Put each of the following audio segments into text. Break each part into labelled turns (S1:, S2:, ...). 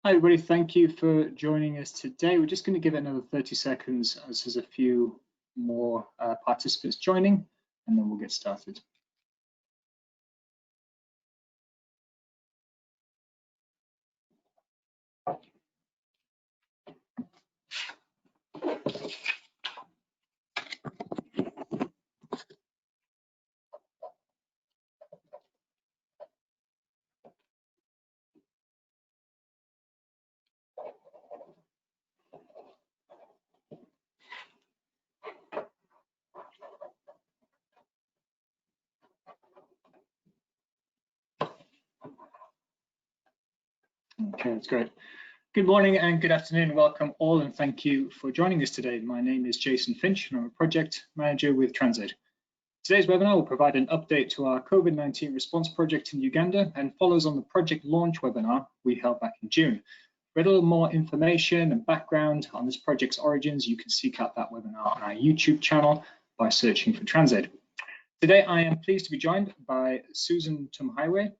S1: Hi everybody, thank you for joining us today. We're just going to give it another 30 seconds as there's a few more participants joining, and then we'll get started. Okay, that's great. Good morning and good afternoon. Welcome all, and thank you for joining us today. My name is Jason Finch, and I'm a project manager with Transaid. Today's webinar will provide an update to our COVID-19 response project in Uganda and follows on the project launch webinar we held back in June. For a little more information and background on this project's origins, you can seek out that webinar on our YouTube channel by searching for Transaid. Today, I am pleased to be joined by Susan Tumuhairwe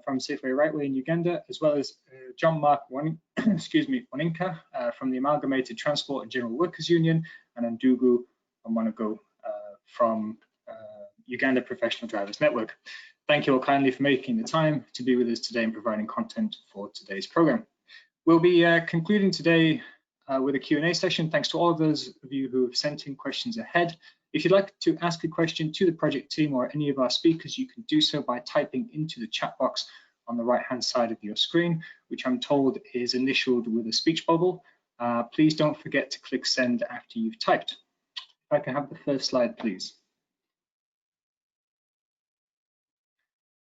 S1: from Safeway Rightway in Uganda, as well as John Mark Waninka from the Amalgamated Transport and General Workers Union, and Ndugu Mwanago from Uganda Professional Drivers Network. Thank you all kindly for making the time to be with us today and providing content for today's program. We'll be concluding today with a Q&A session. Thanks to all of those of you who have sent in questions ahead. If you'd like to ask a question to the project team or any of our speakers, you can do so by typing into the chat box on the right-hand side of your screen, which I'm told is initialed with a speech bubble. Please don't forget to click send after you've typed. If I can have the first slide, please.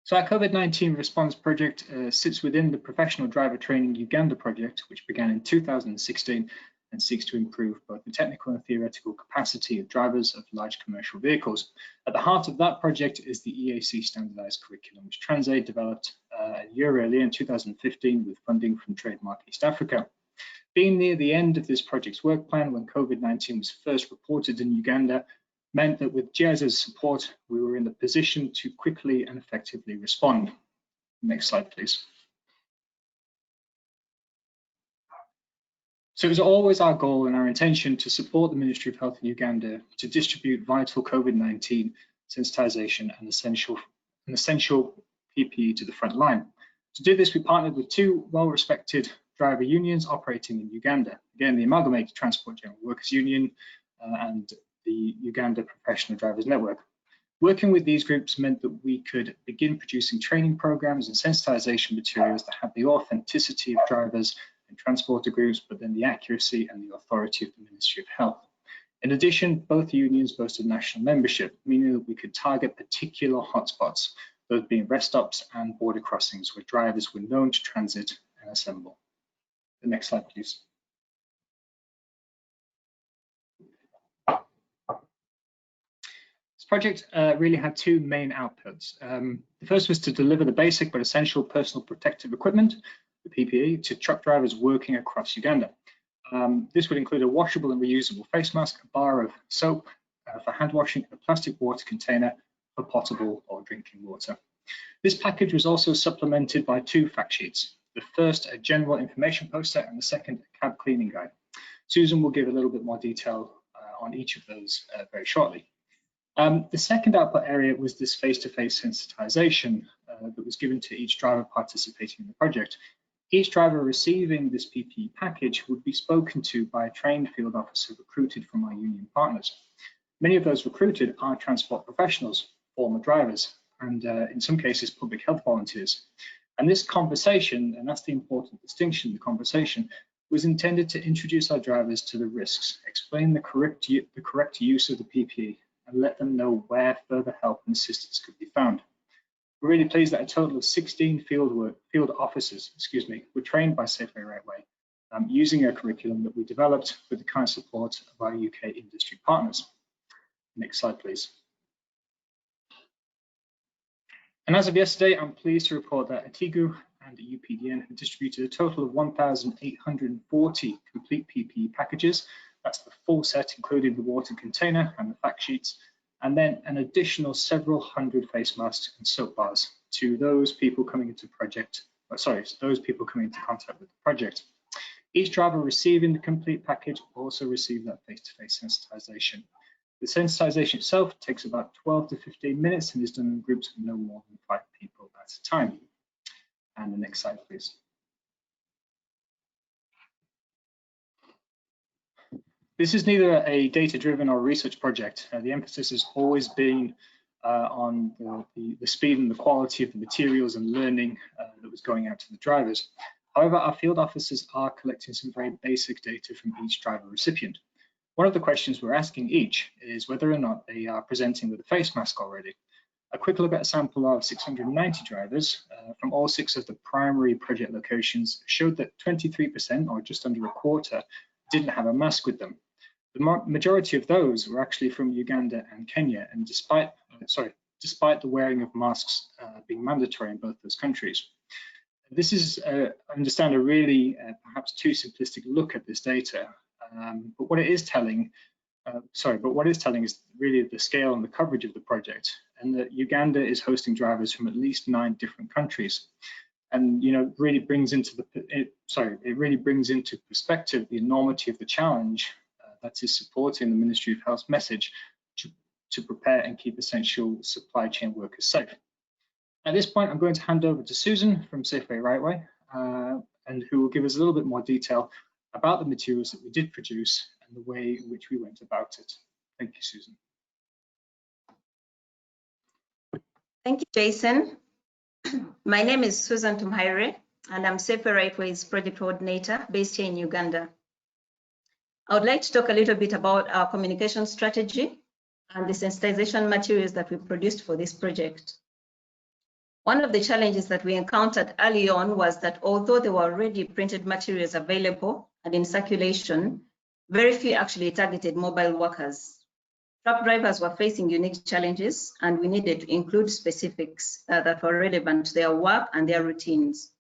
S1: So our COVID-19 response project sits within the Professional Driver Training Uganda project, which began in 2016 and seeks to improve both the technical and theoretical capacity of drivers of large commercial vehicles. At the heart of that project is the EAC standardized curriculum, which Transaid developed a year earlier in 2015 with funding from Trademark East Africa. Being near the end of this project's work plan when COVID-19 was first reported in Uganda meant that with GIS's support, we were in the position to quickly and effectively respond. Next slide, please. So it was always our goal and our intention to support the Ministry of Health in Uganda to distribute vital COVID-19 sensitization and essential PPE to the front line. To do this, we partnered with two well-respected driver unions operating in Uganda. Again, the Amalgamated Transport General Workers Union and the Uganda Professional Drivers Network. Working with these groups meant that we could begin producing training programs and sensitization materials that had the authenticity of drivers and transporter groups, but then the accuracy and the authority of the Ministry of Health. In addition, both unions boasted national membership, meaning that we could target particular hotspots, those being rest stops and border crossings where drivers were known to transit and assemble. The next slide, please. This project really had two main outputs. The first was to deliver the basic but essential personal protective equipment, the PPE, to truck drivers working across Uganda. This would include a washable and reusable face mask, a bar of soap for hand washing, and a plastic water container for potable or drinking water. This package was also supplemented by two fact sheets. The first, a general information poster, and the second, a cab cleaning guide. Susan will give a little bit more detail on each of those very shortly. The second output area was this face-to-face sensitization that was given to each driver participating in the project. Each driver receiving this PPE package would be spoken to by a trained field officer recruited from our union partners. Many of those recruited are transport professionals, former drivers, and in some cases public health volunteers. And this conversation, and that's the important distinction, the conversation, was intended to introduce our drivers to the risks, explain the correct use of the PPE, and let them know where further help and assistance could be found. We're really pleased that a total of 16 field officers, were trained by Safeway Rightway using a curriculum that we developed with the kind support of our UK industry partners. Next slide, please. And as of yesterday, I'm pleased to report that Atigu and UPDN have distributed a total of 1,840 complete PPE packages. That's the full set, including the water container and the fact sheets, and then an additional several hundred face masks and soap bars to those people coming into the project those people coming into contact with the project. Each driver receiving the complete package also receive that face-to-face sensitization. The sensitization itself takes about 12 to 15 minutes and is done in groups of no more than 5 people at a time. And the next slide, please. This is neither a data-driven or research project. The emphasis has always been on the speed and the quality of the materials and learning that was going out to the drivers. However, our field officers are collecting some very basic data from each driver recipient. One of the questions we're asking each is whether or not they are presenting with a face mask already. A quick look at a sample of 690 drivers from all 6 of the primary project locations showed that 23%, or just under a quarter, didn't have a mask with them. The majority of those were actually from Uganda and Kenya, and despite the wearing of masks being mandatory in both those countries. This is, I understand, a really perhaps too simplistic look at this data, but what it is telling is really the scale and the coverage of the project, and that Uganda is hosting drivers from at least 9 different countries, and it really brings into perspective the enormity of the challenge that is supporting the Ministry of Health's message to prepare and keep essential supply chain workers safe. At this point, I'm going to hand over to Susan from Safeway Rightway, and who will give us a little bit more detail about the materials that we did produce and the way in which we went about it. Thank you, Susan.
S2: Thank you, Jason. My name is Susan Tumuhairwe, and I'm Safeway Rightway's project coordinator based here in Uganda. I would like to talk a little bit about our communication strategy and the sensitization materials that we produced for this project. One of the challenges that we encountered early on was that although there were already printed materials available and in circulation, very few actually targeted mobile workers. Truck drivers were facing unique challenges, and we needed to include specifics that were relevant to their work and their routines.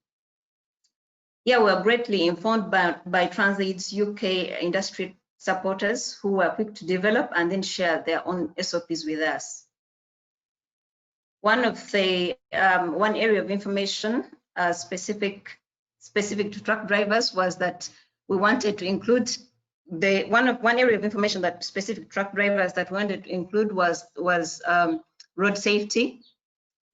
S2: Here we were greatly informed by Transaid's UK industry supporters, who were quick to develop and then share their own SOPs with us. One area of information specific to truck drivers was that we wanted to include one area of information that specific truck drivers that we wanted to include was road safety.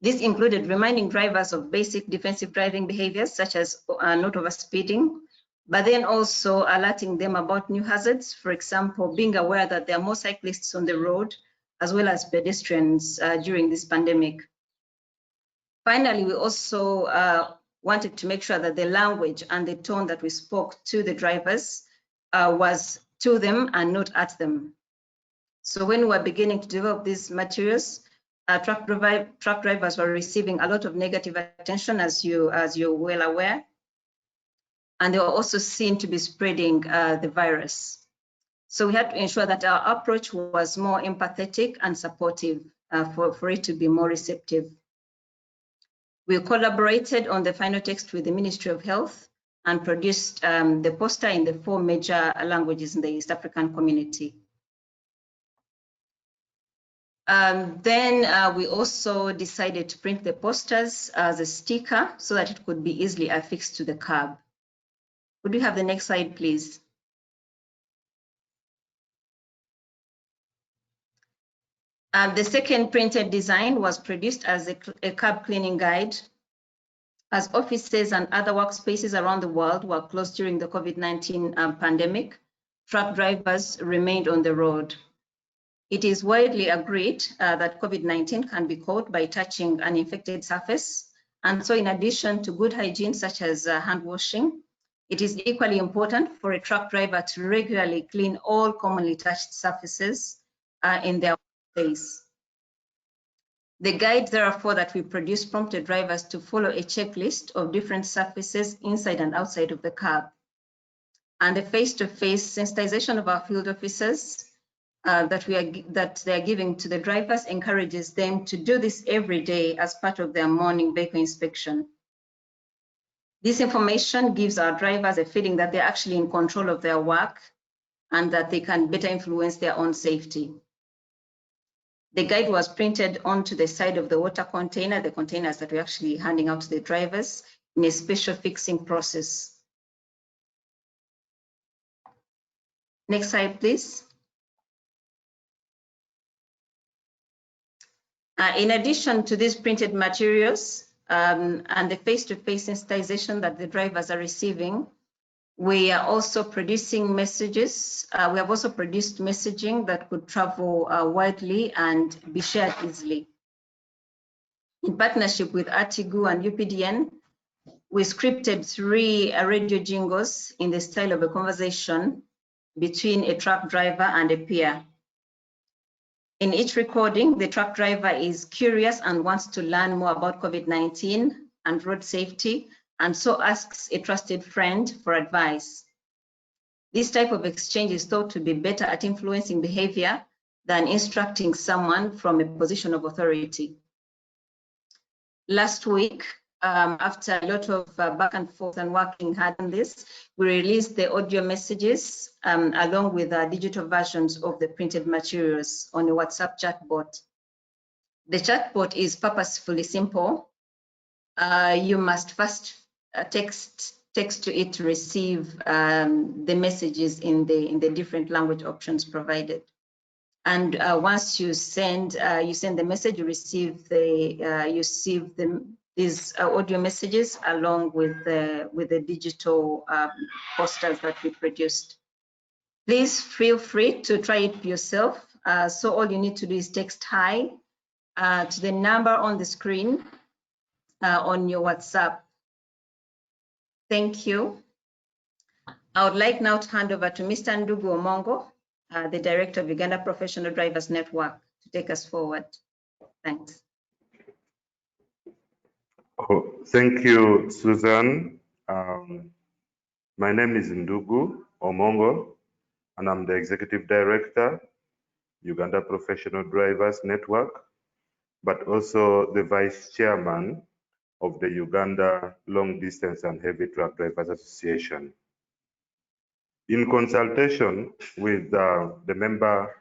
S2: This included reminding drivers of basic defensive driving behaviors such as not overspeeding, but then also alerting them about new hazards. For example, being aware that there are more cyclists on the road as well as pedestrians during this pandemic. Finally, we also wanted to make sure that the language and the tone that we spoke to the drivers was to them and not at them. So when we were beginning to develop these materials, truck drivers were receiving a lot of negative attention, as you're well aware, and they were also seen to be spreading the virus. So we had to ensure that our approach was more empathetic and supportive for it to be more receptive. We collaborated on the final text with the Ministry of Health and produced the poster in the 4 major languages in the East African community. Then we also decided to print the posters as a sticker so that it could be easily affixed to the curb. Could we have the next slide, please? The second printed design was produced as a curb cleaning guide. As offices and other workspaces around the world were closed during the COVID-19 pandemic, truck drivers remained on the road. It is widely agreed that COVID-19 can be caught by touching an infected surface. And so in addition to good hygiene, such as hand washing, it is equally important for a truck driver to regularly clean all commonly touched surfaces in their workplace. The guide, therefore, that we produced prompted drivers to follow a checklist of different surfaces inside and outside of the curb. And the face-to-face sensitization of our field officers that they are giving to the drivers encourages them to do this every day as part of their morning vehicle inspection. This information gives our drivers a feeling that they're actually in control of their work and that they can better influence their own safety. The guide was printed onto the side of the water container, the containers that we're actually handing out to the drivers, in a special fixing process. Next slide, please. In addition to these printed materials and the face-to-face sensitization that the drivers are receiving, we are also producing messages. We have also produced messaging that could travel widely and be shared easily. In partnership with Artigu and UPDN, we scripted 3 radio jingles in the style of a conversation between a truck driver and a peer. In each recording, the truck driver is curious and wants to learn more about COVID-19 and road safety, and so asks a trusted friend for advice. This type of exchange is thought to be better at influencing behavior than instructing someone from a position of authority. Last week, after a lot of back and forth and working hard on this, we released the audio messages along with digital versions of the printed materials on a WhatsApp chatbot. The chatbot is purposefully simple. You must first text to it to receive the messages in the different language options provided. And once you send the message, you receive these audio messages along with the digital posters that we produced. Please feel free to try it yourself. So all you need to do is text hi to the number on the screen on your WhatsApp. Thank you. I would like now to hand over to Mr. Ndugu Omongo, the Director of Uganda Professional Drivers Network, to take us forward. Thanks.
S3: Oh, thank you, Susan. My name is Ndugu Omongo, and I'm the Executive Director, Uganda Professional Drivers Network, but also the Vice Chairman of the Uganda Long Distance and Heavy Truck Drivers Association. In consultation with the member,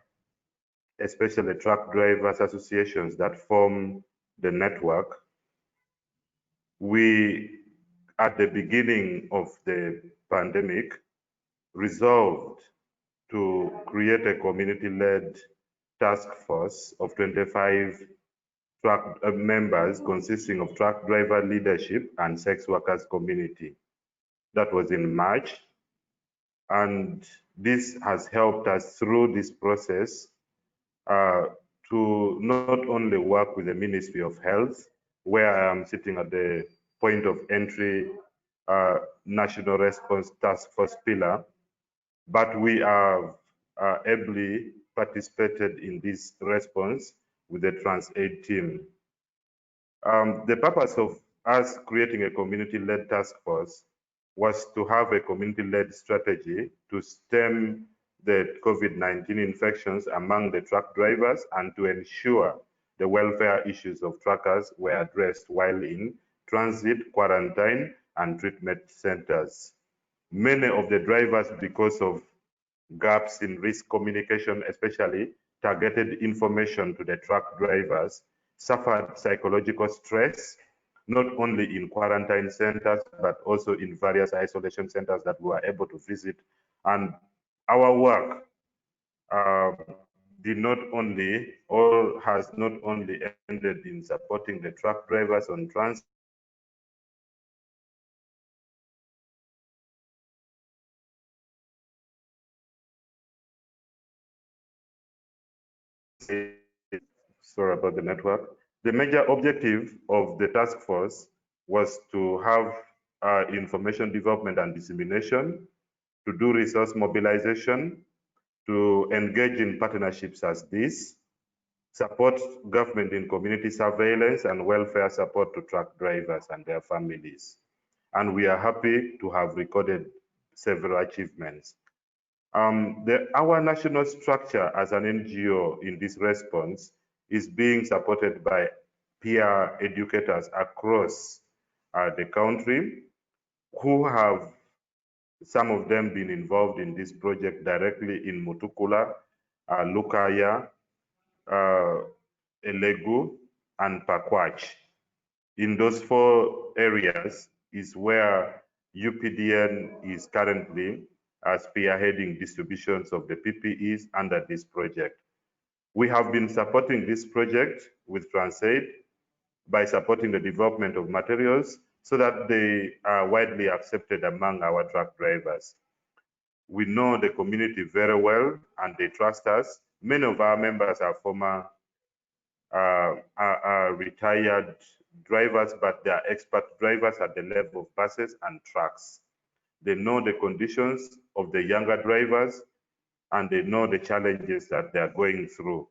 S3: especially truck drivers associations that form the network, we, at the beginning of the pandemic, resolved to create a community-led task force of 25 truck members consisting of truck driver leadership and sex workers community. That was in March. And this has helped us through this process to not only work with the Ministry of Health, where I am sitting at the point of entry National Response Task Force pillar, but we have ably participated in this response with the Transaid team. The purpose of us creating a community-led task force was to have a community-led strategy to stem the COVID-19 infections among the truck drivers and to ensure the welfare issues of truckers were addressed while in transit, quarantine, and treatment centers. Many of the drivers, because of gaps in risk communication, especially targeted information to the truck drivers, suffered psychological stress, not only in quarantine centers, but also in various isolation centers that we were able to visit. And our work has not only ended in supporting the truck drivers on transit, sorry about the network. The major objective of the task force was to have information development and dissemination, to do resource mobilization, to engage in partnerships as this, support government in community surveillance and welfare support to truck drivers and their families. And we are happy to have recorded several achievements. Our national structure as an NGO in this response is being supported by peer educators across the country who have, some of them, been involved in this project directly in Mutukula, Lukaya, Elegu, and Pakwach. In those 4 areas, is where UPDN is currently spearheading distributions of the PPEs under this project. We have been supporting this project with Transaid by supporting the development of materials so that they are widely accepted among our truck drivers. We know the community very well and they trust us. Many of our members are former are retired drivers, but they are expert drivers at the level of buses and trucks. They know the conditions of the younger drivers and they know the challenges that they are going through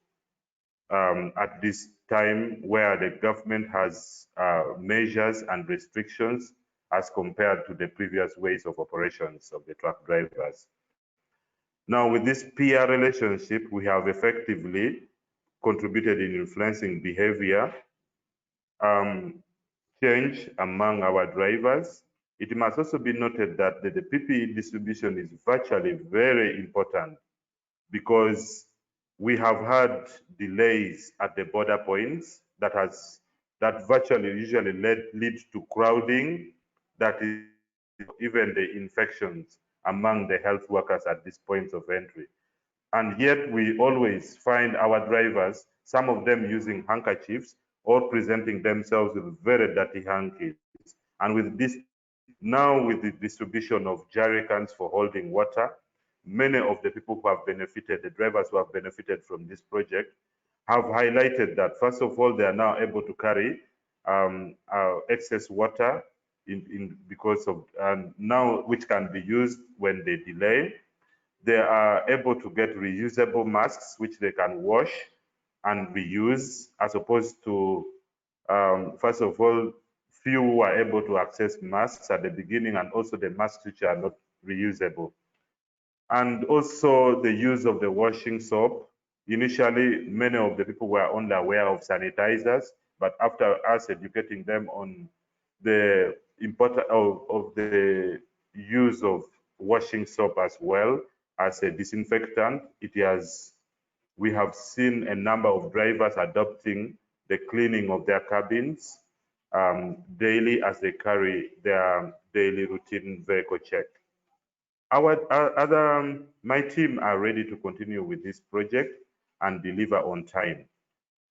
S3: at this time where the government has measures and restrictions as compared to the previous ways of operations of the truck drivers. Now, with this peer relationship, we have effectively contributed in influencing behavior change among our drivers. It must also be noted that the PPE distribution is virtually very important because we have had delays at the border points that virtually usually lead to crowding, that is even the infections among the health workers at these points of entry. And yet we always find our drivers, some of them using handkerchiefs or presenting themselves with very dirty hankies. And with this, now with the distribution of jerrycans for holding water, many of the people who have benefited, the drivers who have benefited from this project, have highlighted that, first of all, they are now able to carry excess water because of now, which can be used when they delay. They are able to get reusable masks, which they can wash and reuse, as opposed to, first of all, few were able to access masks at the beginning, and also the masks which are not reusable. And also the use of the washing soap. Initially, many of the people were only aware of sanitizers, but after us educating them on the importance of the use of washing soap as well as a disinfectant, we have seen a number of drivers adopting the cleaning of their cabins daily as they carry their daily routine vehicle check. My team are ready to continue with this project and deliver on time.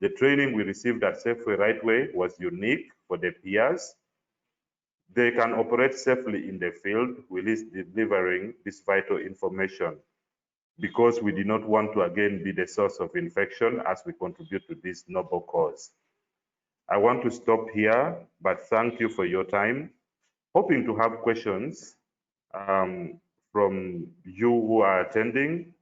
S3: The training we received at Safeway Rightway was unique for the peers. They can operate safely in the field with delivering this vital information, because we do not want to again be the source of infection as we contribute to this noble cause. I want to stop here, but thank you for your time. Hoping to have questions from you who are attending,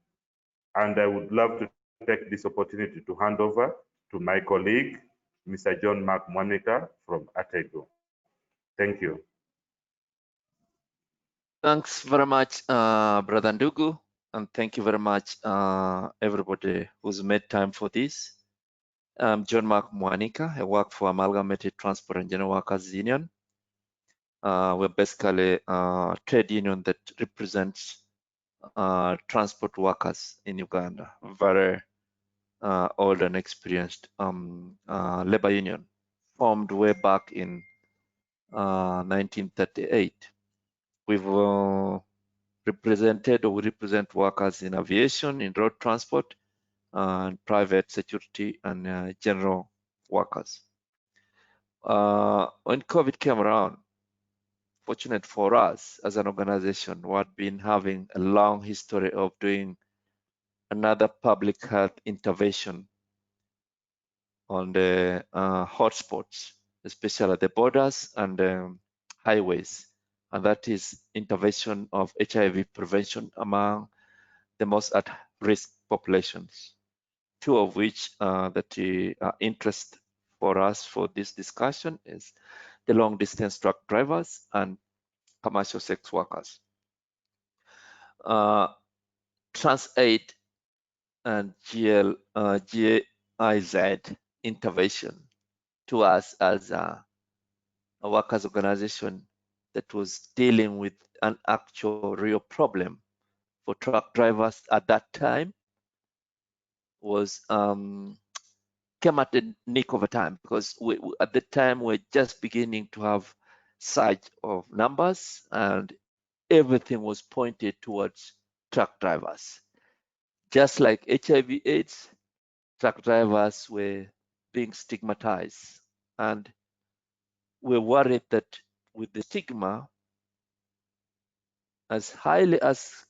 S3: and I would love to take this opportunity to hand over to my colleague, Mr. John Mark Mwanika from Atego. Thank you.
S4: Thanks very much, Brother Ndugu, and thank you very much, everybody who's made time for this. I'm John Mark Mwanika. I work for Amalgamated Transport and General Workers Union. We're basically a trade union that represents transport workers in Uganda. Very old and experienced labor union, formed way back in 1938. We've represented, or we represent workers in aviation, in road transport, and private security, and general workers. When COVID came around, fortunate for us as an organization, we had been having a long history of doing another public health intervention on the hotspots, especially at the borders and highways, and that is intervention of HIV prevention among the most at-risk populations, two of which that are interest for us for this discussion is the long-distance truck drivers and commercial sex workers. Transaid and GIZ intervention to us as a workers organization that was dealing with an actual real problem for truck drivers at that time was came at the nick of a time, because we at the time we're just beginning to have surge of numbers, and everything was pointed towards truck drivers. Just like HIV/AIDS, truck drivers were being stigmatized, and we're worried that with the stigma, as highly as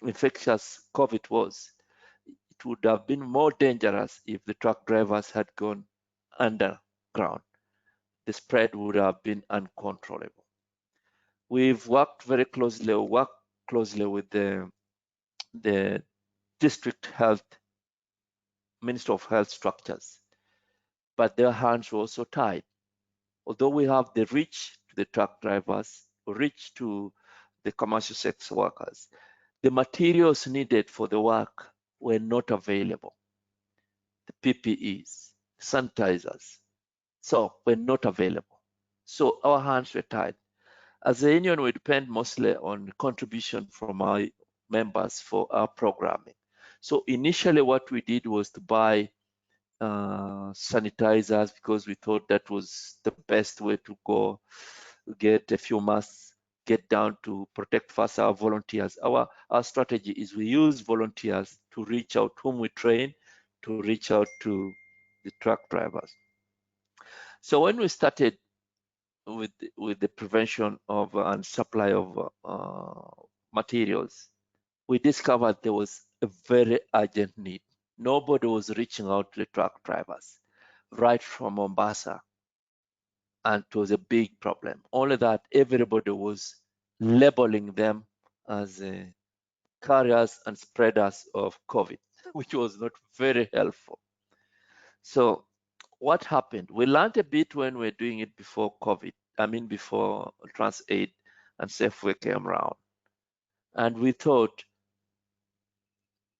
S4: infectious COVID was, it would have been more dangerous if the truck drivers had gone underground. The spread would have been uncontrollable. We've worked closely with the district health, Minister of Health structures, but their hands were also tied. Although we have the reach to the truck drivers, reach to the commercial sex workers, the materials needed for the work were not available. The PPEs, sanitizers, soap were not available. So our hands were tied. As a union, we depend mostly on contribution from our members for our programming. So initially what we did was to buy sanitizers because we thought that was the best way to go, get a few masks, get down to protect first our volunteers. Our strategy is we use volunteers to reach out whom we train to reach out to the truck drivers. So when we started with the prevention of and supply of materials, we discovered there was a very urgent need. Nobody was reaching out to the truck drivers right from Mombasa, and it was a big problem. Only that everybody was labeling them as carriers and spreaders of COVID, which was not very helpful. So what happened? We learned a bit when we were doing it before COVID, before Transaid and Safeway came around. And we thought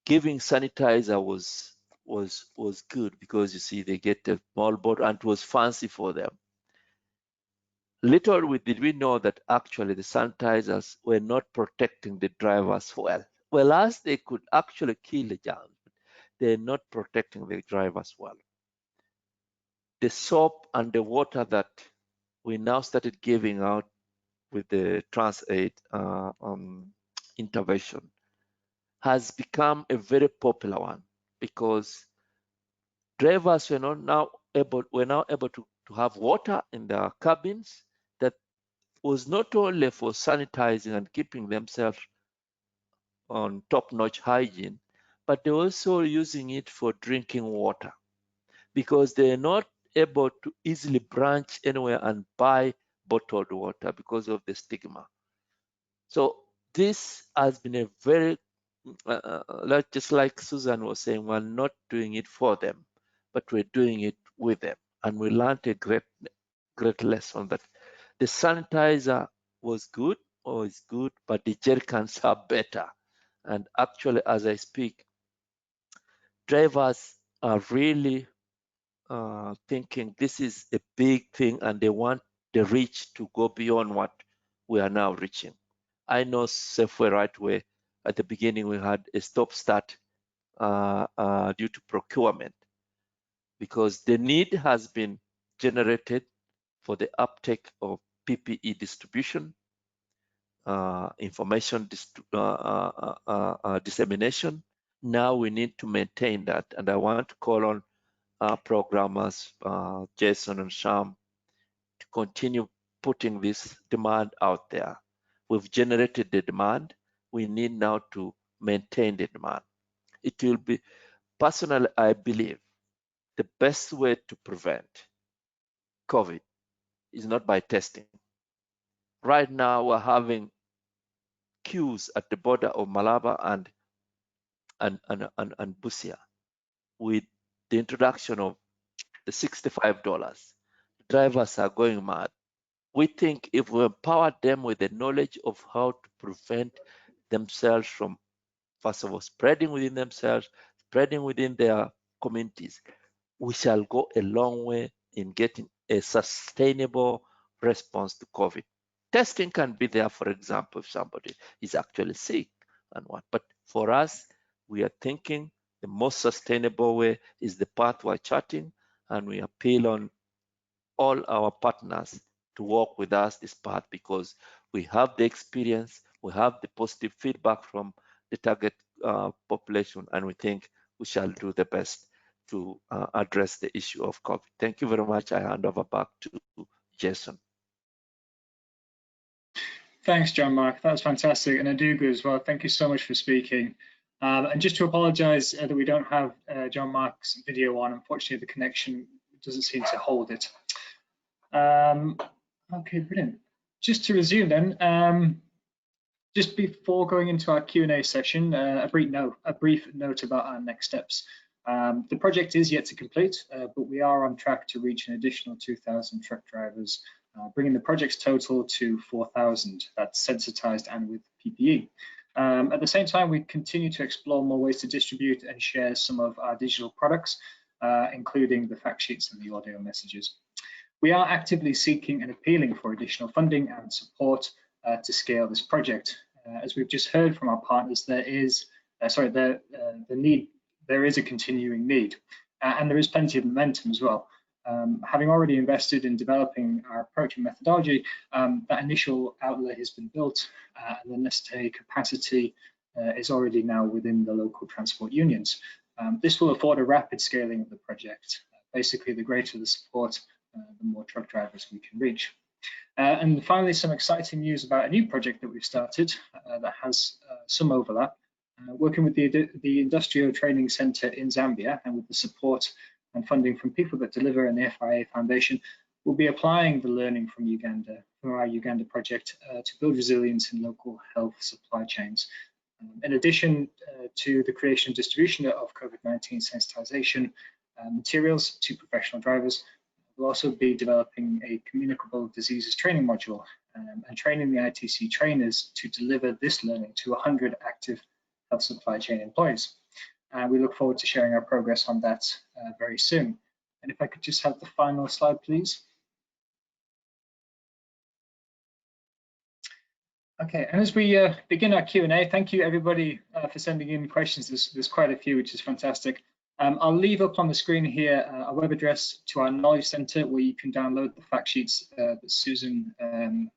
S4: giving sanitizer was good because you see they get a small bottle and it was fancy for them. Little did we know that actually the sanitizers were not protecting the drivers well. Well, as they could actually kill the germs, they're not protecting the drivers well. The soap and the water that we now started giving out with the Transaid intervention has become a very popular one because drivers were now able to have water in their cabins that was not only for sanitizing and keeping themselves on top-notch hygiene, but they're also using it for drinking water because they're not able to easily branch anywhere and buy bottled water because of the stigma. So this has been a very, just like Susan was saying, we're not doing it for them, but we're doing it with them. And we learned a great lesson that the sanitizer was good or is good, but the jerrycans are better. And actually, as I speak, drivers are really thinking this is a big thing and they want the reach to go beyond what we are now reaching. I know Safeway right away. At the beginning, we had a stop-start due to procurement because the need has been generated for the uptake of PPE distribution, information dissemination. Now we need to maintain that, and I want to call on our programmers, Jason and Sham, to continue putting this demand out there. We've generated the demand. We need now to maintain the demand. It will be, personally, I believe, the best way to prevent COVID is not by testing. Right now, we're having queues at the border of Malaba and Busia with the introduction of the $65. Drivers are going mad. We think if we empower them with the knowledge of how to prevent themselves from, first of all, spreading within themselves, spreading within their communities, we shall go a long way in getting a sustainable response to COVID. Testing can be there, for example, if somebody is actually sick and what. But for us, we are thinking the most sustainable way is the path we're charting, and we appeal on all our partners to work with us this path, because we have the experience, we have the positive feedback from the target population, and we think we shall do the best to address the issue of COVID. Thank you very much. I hand over back to Jason.
S1: Thanks, John Mark. That was fantastic. And Adugu as well. Thank you so much for speaking. And just to apologize that we don't have John Mark's video on. Unfortunately, the connection doesn't seem to hold it. Okay, brilliant. Just to resume then, just before going into our Q&A session, a brief note about our next steps. The project is yet to complete, but we are on track to reach an additional 2,000 truck drivers, bringing the project's total to 4,000. That's sensitized and with PPE. At the same time, we continue to explore more ways to distribute and share some of our digital products, including the fact sheets and the audio messages. We are actively seeking and appealing for additional funding and support to scale this project. As we've just heard from our partners, there is a continuing need, and there is plenty of momentum as well. Having already invested in developing our approach and methodology, that initial outlay has been built, and the necessary capacity is already now within the local transport unions. This will afford a rapid scaling of the project. Basically, the greater the support, the more truck drivers we can reach. And finally, some exciting news about a new project that we've started that has some overlap. Working with the Industrial Training Centre in Zambia, and with the support and funding from People That Deliver and the FIA Foundation, we'll be applying the learning from Uganda, from our Uganda project, to build resilience in local health supply chains. In addition to the creation and distribution of COVID-19 sensitization materials to professional drivers, we'll also be developing a communicable diseases training module and training the ITC trainers to deliver this learning to 100 active health supply chain employees. And we look forward to sharing our progress on that very soon. And if I could just have the final slide, please. Okay, and as we begin our Q&A, thank you everybody for sending in questions. There's quite a few, which is fantastic. I'll leave up on the screen here a web address to our Knowledge Centre where you can download the fact sheets that Susan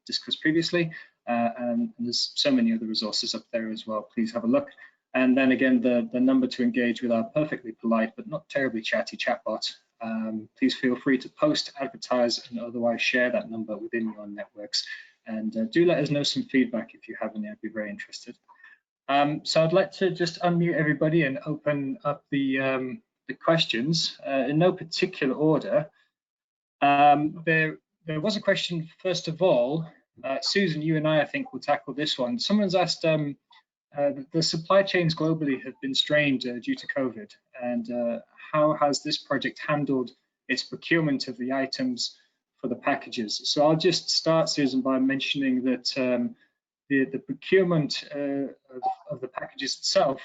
S1: discussed previously. And there's so many other resources up there as well. Please have a look. And then again, the number to engage with our perfectly polite but not terribly chatty chatbot. Please feel free to post, advertise, and otherwise share that number within your networks. And do let us know some feedback if you have any. I'd be very interested. So I'd like to just unmute everybody and open up the questions in no particular order. There was a question, first of all. Susan, you and I think, will tackle this one. Someone's asked, the supply chains globally have been strained due to COVID, and how has this project handled its procurement of the items for the packages? So I'll just start, Susan, by mentioning that the procurement of the packages itself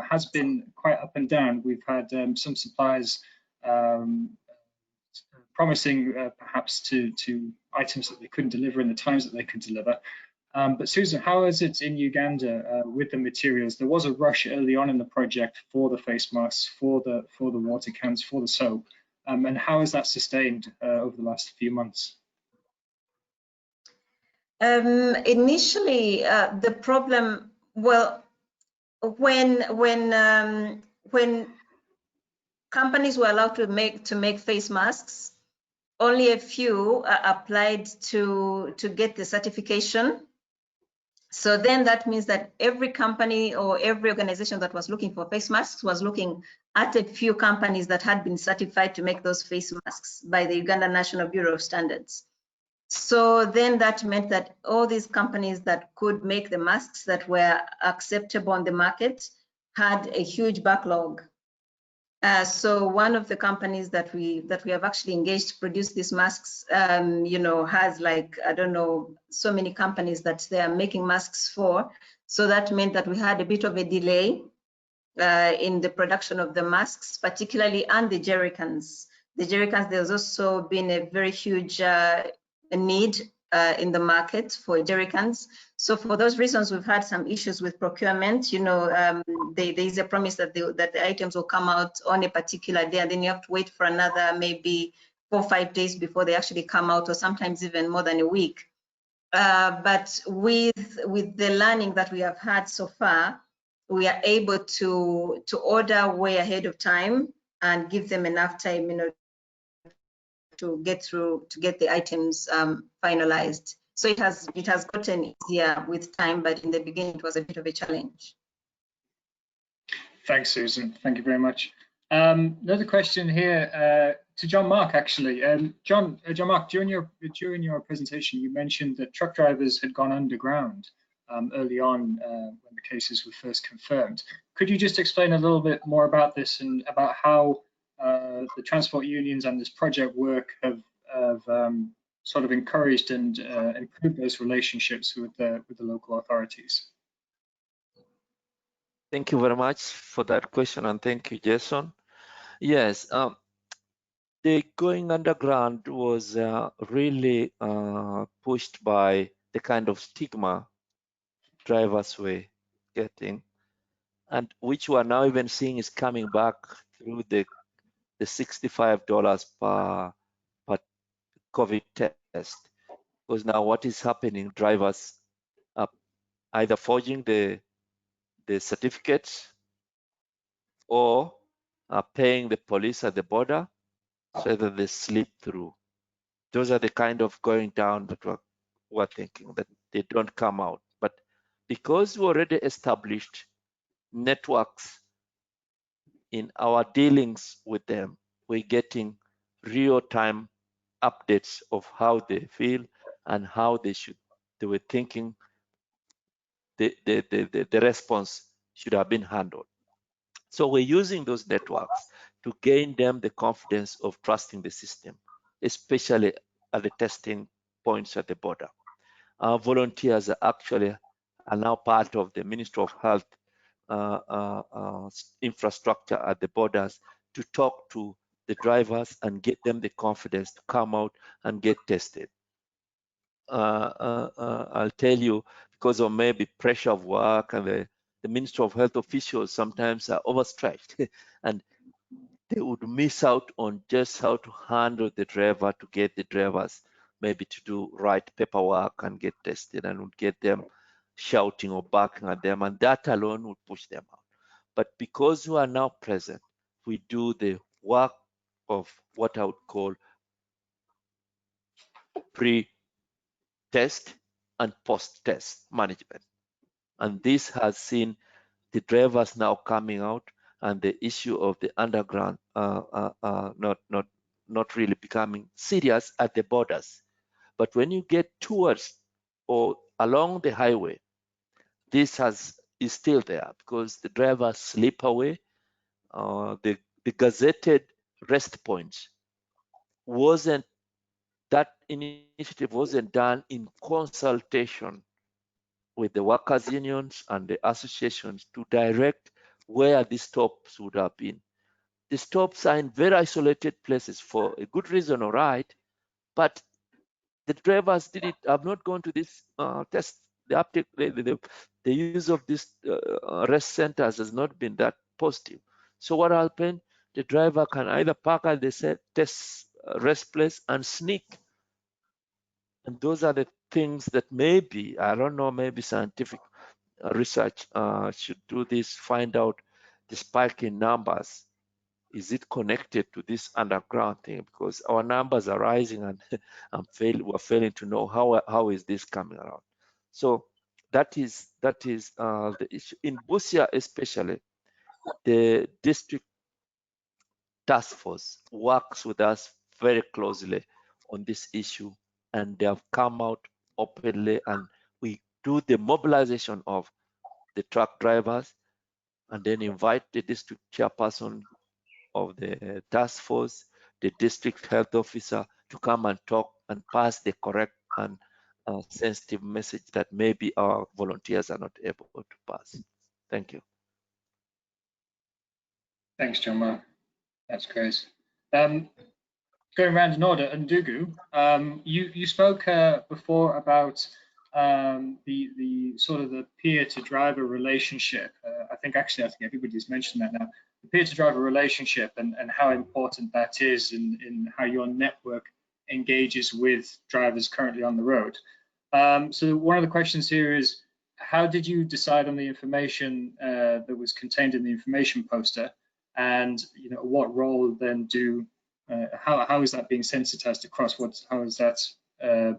S1: has been quite up and down. We've had some suppliers promising perhaps to items that they couldn't deliver in the times that they could deliver. But Susan, how is it in Uganda with the materials? There was a rush early on in the project for the face masks, for the water cans, for the soap, and how is that sustained over the last few months?
S2: Initially, the problem, well, when companies were allowed to make face masks, only a few applied to get the certification. So then that means that every company or every organization that was looking for face masks was looking at a few companies that had been certified to make those face masks by the Uganda National Bureau of Standards. So then that meant that all these companies that could make the masks that were acceptable on the market had a huge backlog. So one of the companies that we have actually engaged to produce these masks, you know, has like, I don't know, so many companies that they are making masks for. So that meant that we had a bit of a delay in the production of the masks, particularly, and the jerrycans. The jerrycans, there's also been a very huge need in the market for jerrycans. So for those reasons, we've had some issues with procurement. You know, there is a promise that the items will come out on a particular day, and then you have to wait for another maybe 4 or 5 days before they actually come out, or sometimes even more than a week. But with the learning that we have had so far, we are able to order way ahead of time and give them enough time, to get the items finalized. So it has gotten easier with time, but in the beginning it was a bit of a challenge.
S1: Thanks, Susan. Thank you very much. Another question here to John Mark, actually. John Mark, during your presentation, you mentioned that truck drivers had gone underground early on when the cases were first confirmed. Could you just explain a little bit more about this and about how the transport unions and this project work have sort of encouraged and improved those relationships with the local authorities?
S4: Thank you very much for that question, and thank you, Jason. Yes, the going underground was really pushed by the kind of stigma drivers were getting, and which we are now even seeing is coming back through the $65 per COVID test. Because now what is happening, drivers are either forging the certificates or are paying the police at the border so that they slip through. Those are the kind of going down that we're thinking that they don't come out. But because we already established networks in our dealings with them, we're getting real-time updates of how they feel and how they were thinking the response should have been handled. So we're using those networks to gain them the confidence of trusting the system, especially at the testing points at the border. Our volunteers are now part of the Ministry of Health infrastructure at the borders to talk to the drivers and get them the confidence to come out and get tested. I'll tell you, because of maybe pressure of work and the Ministry of Health officials sometimes are overstretched and they would miss out on just how to handle the driver to get the drivers maybe to do right paperwork and get tested, and would get them shouting or barking at them, and that alone would push them out. But because we are now present, we do the work of what I would call pre-test and post-test management. And this has seen the drivers now coming out and the issue of the underground not really becoming serious at the borders. But when you get towards or along the highway, this is still there because the drivers slip away. The gazetted rest points that initiative wasn't done in consultation with the workers' unions and the associations to direct where the stops would have been. The stops are in very isolated places for a good reason, all right, but the drivers have not gone to this test. The uptake, the use of these rest centers has not been that positive. So what happened? The driver can either park at the test rest place and sneak. And those are the things that maybe, I don't know, maybe scientific research should do this, find out the spike in numbers. Is it connected to this underground thing? Because our numbers are rising and we're failing to know how is this coming around. So that is the issue. In Busia especially, the district task force works with us very closely on this issue, and they have come out openly, and we do the mobilization of the truck drivers and then invite the district chairperson of the task force, the district health officer to come and talk and pass the correct and sensitive message that maybe our volunteers are not able to pass. Thank you.
S1: Thanks, John Mark. That's great. Going around in order, Ndugu, you spoke before about the sort of the peer to driver relationship. I think everybody's mentioned that now. peer-to-driver relationship and how important that is in how your network engages with drivers currently on the road. So one of the questions here is, how did you decide on the information that was contained in the information poster, and what role then how is that being sensitized across? How is that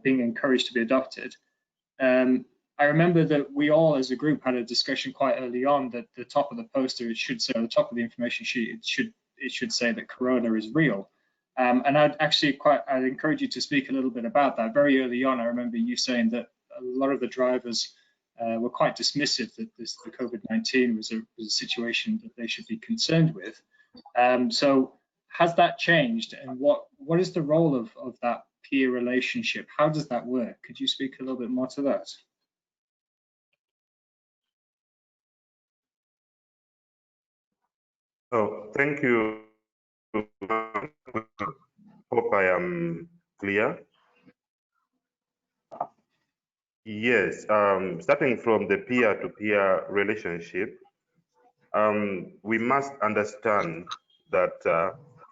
S1: being encouraged to be adopted? I remember that we all as a group had a discussion quite early on that the top of the poster, it should say on the top of the information sheet, it should say that Corona is real. And I'd encourage you to speak a little bit about that. Very early on, I remember you saying that a lot of the drivers were quite dismissive that the COVID-19 was a situation that they should be concerned with. So has that changed, and what is the role of that peer relationship? How does that work? Could you speak a little bit more to that?
S3: Oh, thank you. Hope I am clear. Yes, starting from the peer-to-peer relationship, we must understand that,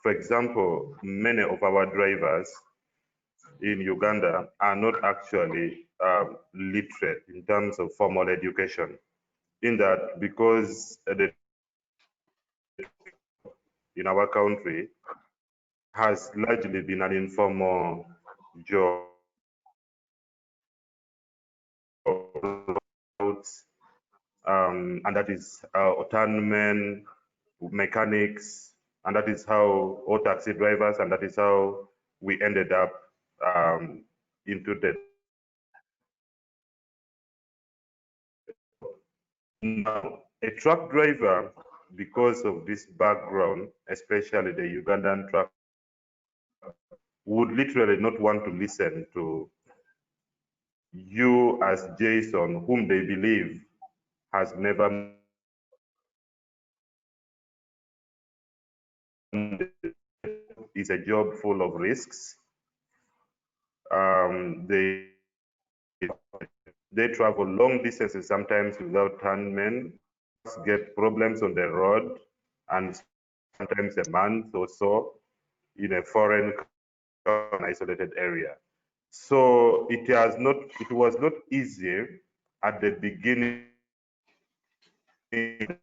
S3: for example, many of our drivers in Uganda are not actually literate in terms of formal education. In that, because in our country has largely been an informal job, and that is autonomen, mechanics, and that is how all taxi drivers, and that is how we ended up into the. Now, a truck driver, because of this background, especially the Ugandan truck, would literally not want to listen to you as Jason, whom they believe has never is a job full of risks. They travel long distances, sometimes without handmen, get problems on the road, and sometimes a month or so in a foreign isolated area. So it was not easy at the beginning,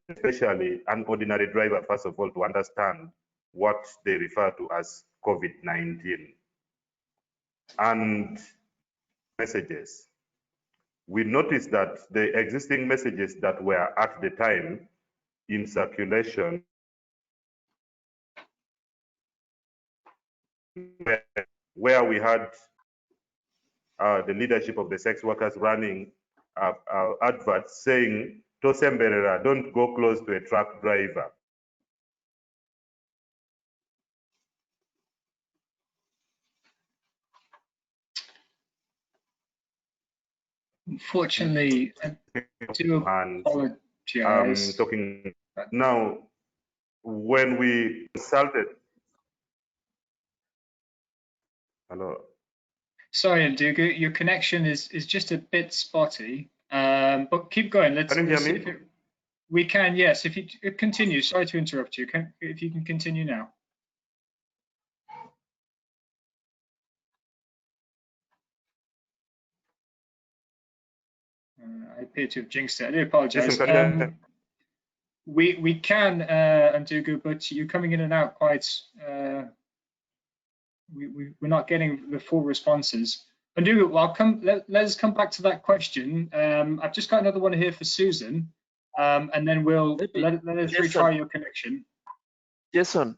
S3: especially an ordinary driver, first of all, to understand what they refer to as COVID-19. And messages. We noticed that the existing messages that were at the time in circulation where we had the leadership of the sex workers running adverts saying, Tosemberera, don't go close to a truck driver.
S1: Unfortunately, I do apologize.
S3: Talking now, when we consulted. Hello.
S1: Sorry, Ndugu, your connection is just a bit spotty, but keep going.
S3: Can you hear me?
S1: We can, yes. If you continue, sorry to interrupt you. If you can continue now. I appear to have jinxed it. I do apologize. We can, Ndugu, but you're coming in and out quite. We're not getting the full responses. Ndugu, welcome. Let us come back to that question. I've just got another one here for Susan, and then we'll let us retry your connection.
S4: Jason.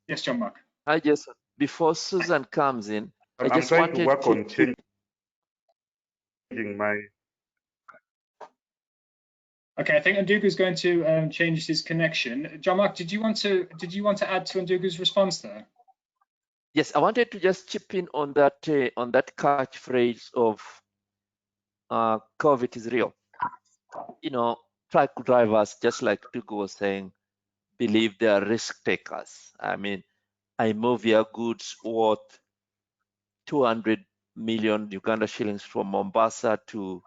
S1: Yes, John Mark.
S4: Hi, Jason. Before Susan comes in, I just
S3: trying
S4: wanted
S3: to work on changing my.
S1: Okay, I think Ndugu is going to change his connection. John Mark, did you want to add to Ndugu's response there?
S4: Yes, I wanted to just chip in on that catchphrase of COVID is real. You know, truck drivers, just like Ndugu was saying, believe they are risk takers. I mean, I move your goods worth 200 million Uganda shillings from Mombasa to,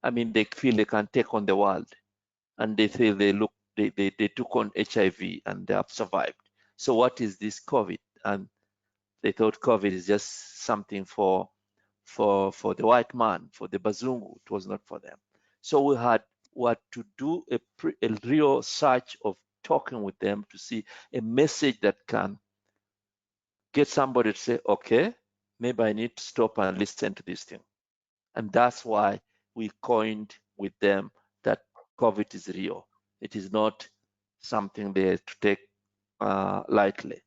S4: I mean, they feel they can take on the world, and they feel they look they took on HIV and they have survived. So what is this COVID? And they thought COVID is just something for the white man, for the Bazungu. It was not for them. So we had to do a real search of talking with them to see a message that can get somebody to say, okay, maybe I need to stop and listen to this thing. And that's why we coined with them that COVID is real. It is not something there to take lightly.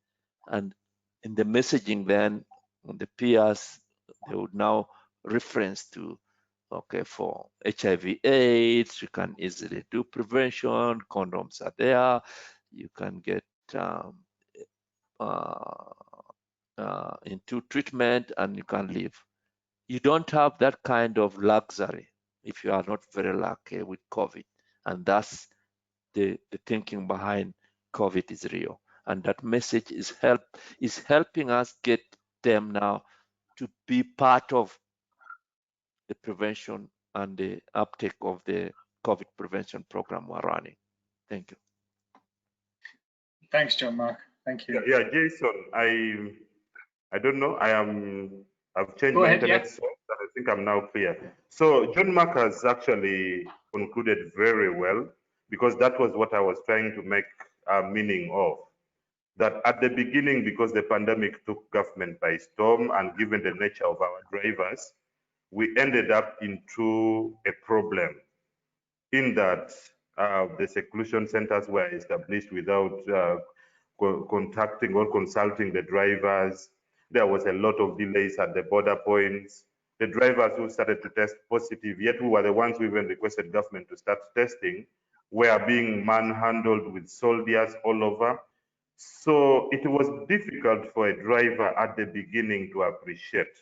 S4: And in the messaging then, on the peers, they would now reference to, okay, for HIV/AIDS, you can easily do prevention, condoms are there, you can get into treatment and you can live. You don't have that kind of luxury if you are not very lucky with COVID. And that's the thinking behind COVID is real. And that message is helping us get them now to be part of the prevention and the uptake of the COVID prevention program we're running. Thank you.
S1: Thanks, John Mark. Thank you.
S3: Yeah, Jason, I don't know. I've changed
S1: Go
S3: my
S1: ahead,
S3: internet
S1: yeah.
S3: source, and I think I'm now clear. So John Mark has actually concluded very well, because that was what I was trying to make a meaning of. That at the beginning, because the pandemic took government by storm, and given the nature of our drivers, we ended up into a problem in that the seclusion centers were established without contacting or consulting the drivers. There was a lot of delays at the border points. The drivers who started to test positive, yet we were the ones who even requested government to start testing, were being manhandled with soldiers all over. So it was difficult for a driver at the beginning to appreciate.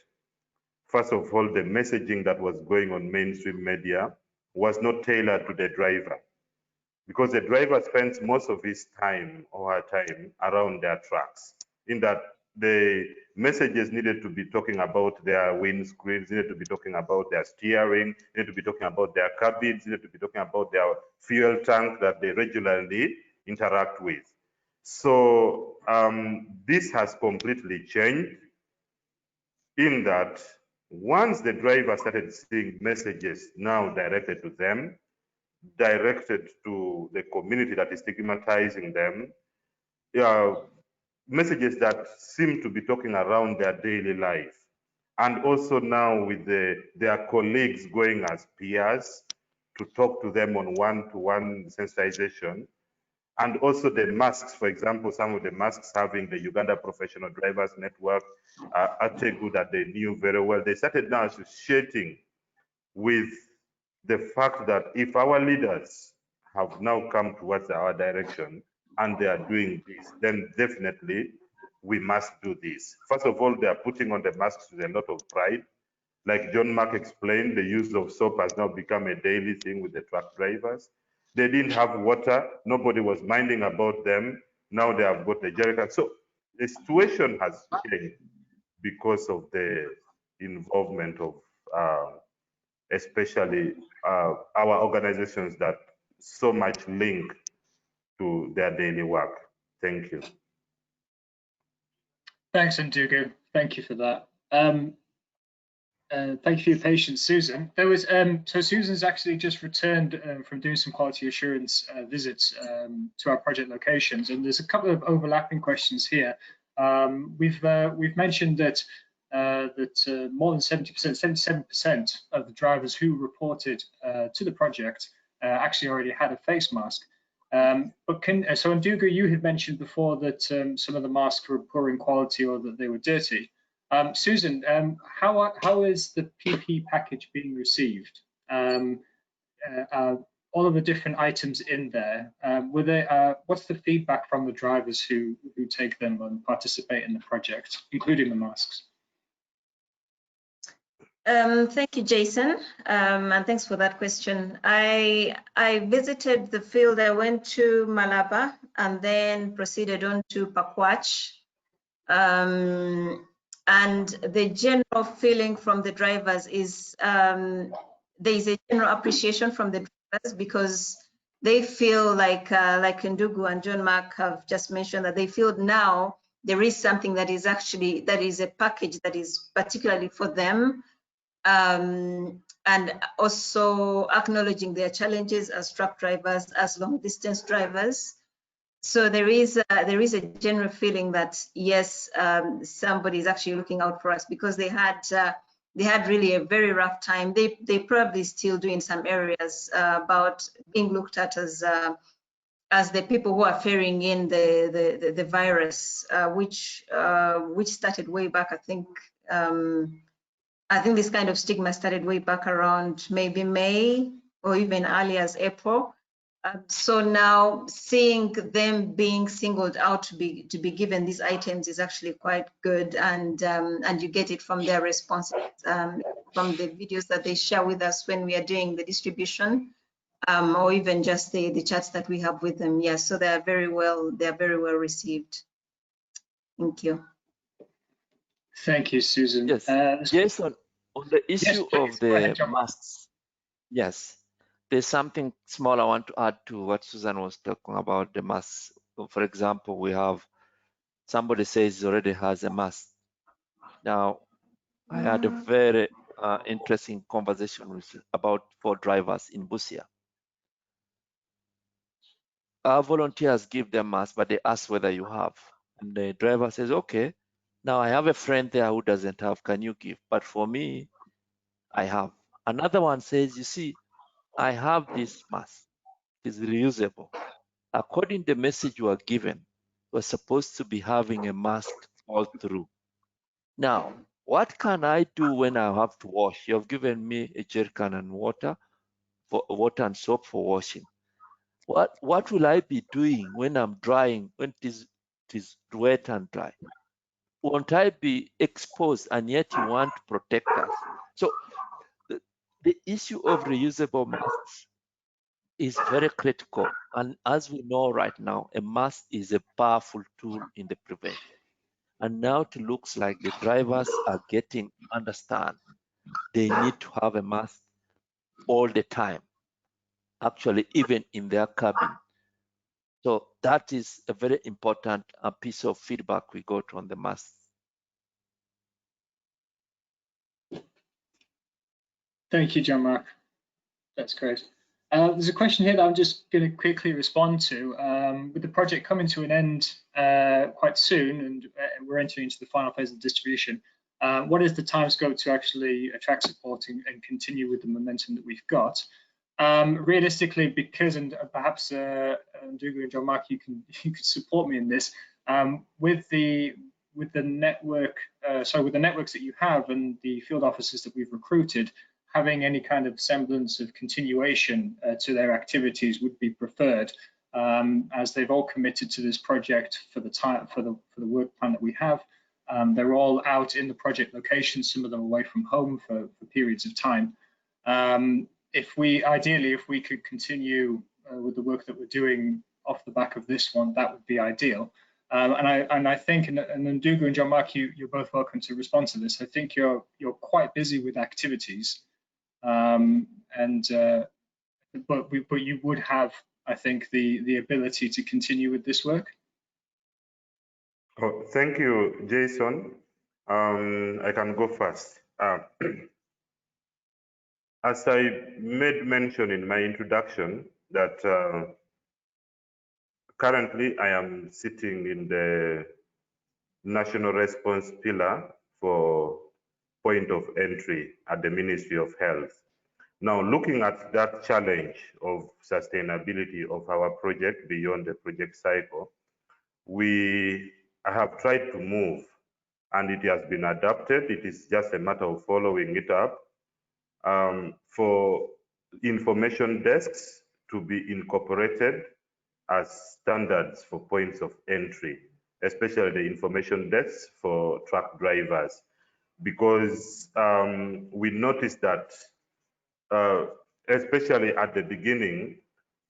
S3: First of all, the messaging that was going on mainstream media was not tailored to the driver, because the driver spends most of his time or her time around their trucks, in that the messages needed to be talking about their windscreens, needed to be talking about their steering, needed to be talking about their cabins, needed to be talking about their fuel tank that they regularly interact with. So this has completely changed, in that once the driver started seeing messages now directed to them, directed to the community that is stigmatizing them, messages that seem to be talking around their daily life, and also now with their colleagues going as peers to talk to them on one-to-one sensitization, and also the masks, for example, some of the masks having the Uganda Professional Drivers Network, Ategu, that they knew very well. They started now associating with the fact that if our leaders have now come towards our direction and they are doing this, then definitely we must do this. First of all, they are putting on the masks with a lot of pride. Like John Mark explained, the use of soap has now become a daily thing with the truck drivers. They didn't have water, nobody was minding about them. Now they have got the jerrycan. So the situation has changed because of the involvement of especially our organizations that so much link to their daily work. Thank you.
S1: Thanks, Ndugu. Thank you for that. Thank you for your patience, Susan. There was so Susan's actually just returned from doing some quality assurance visits to our project locations, and there's a couple of overlapping questions here. We've mentioned that more than 70%, 77% of the drivers who reported to the project actually already had a face mask. But so Ndugu, you had mentioned before that some of the masks were poor in quality or that they were dirty. Susan, how is the PP package being received? All of the different items in there, what's the feedback from the drivers who take them and participate in the project, including the masks?
S2: Thank you, Jason, and thanks for that question. I visited the field. I went to Malaba and then proceeded on to Pakwach. And the general feeling from the drivers is there is a general appreciation from the drivers, because they feel like Ndugu and John Mark have just mentioned, that they feel now there is something that is actually, that is a package that is particularly for them, and also acknowledging their challenges as truck drivers, as long distance drivers. So there is a general feeling that yes, somebody is actually looking out for us, because they had really a very rough time. They probably still do in some areas, about being looked at as the people who are ferrying in the virus, which started way back. I think this kind of stigma started way back around maybe May or even early as April. So now seeing them being singled out to be given these items is actually quite good, and you get it from their responses, from the videos that they share with us when we are doing the distribution, or even just the chats that we have with them. Yes, so they are very well received. Thank you.
S1: Thank you, Susan.
S4: Yes, Jason, on the issue of the
S1: ahead,
S4: masks, yes, there's something small I want to add to what Susan was talking about, the masks. For example, we have somebody says he already has a mask. Now, I had a very interesting conversation about 4 drivers in Busia. Our volunteers give them masks, but they ask whether you have. And the driver says, okay, now I have a friend there who doesn't have, can you give? But for me, I have. Another one says, you see, I have this mask. It is reusable. According to the message you are given, we're supposed to be having a mask all through. Now, what can I do when I have to wash? You have given me a jerrycan and water and soap for washing. What will I be doing when I'm drying, when it is wet and dry? Won't I be exposed, and yet you want to protect us? So the issue of reusable masks is very critical. And as we know right now, a mask is a powerful tool in the prevention. And now it looks like the drivers are understand they need to have a mask all the time, actually even in their cabin. So that is a very important piece of feedback we got on the masks.
S1: Thank you, John Mark. That's great. There's a question here that I'm just going to quickly respond to. With the project coming to an end quite soon, and we're entering into the final phase of distribution, what is the timescope to actually attract support and continue with the momentum that we've got? Realistically, because, and perhaps Ndugu and John Mark, you can support me in this, with the networks that you have and the field officers that we've recruited, having any kind of semblance of continuation to their activities would be preferred, as they've all committed to this project for the work plan that we have. They're all out in the project location, some of them away from home for periods of time. Ideally, if we could continue with the work that we're doing off the back of this one, that would be ideal. And I think, and Ndugu and John Mark, you're both welcome to respond to this. I think you're quite busy with activities, but you would have, I think, the ability to continue with this work.
S3: Oh, thank you, Jason. I can go first. As I made mention in my introduction, that currently I am sitting in the National Response Pillar for point of entry at the Ministry of Health. Now, looking at that challenge of sustainability of our project beyond the project cycle, I have tried to move, and it has been adapted. It is just a matter of following it up. For information desks to be incorporated as standards for points of entry, especially the information desks for truck drivers, because we noticed that, especially at the beginning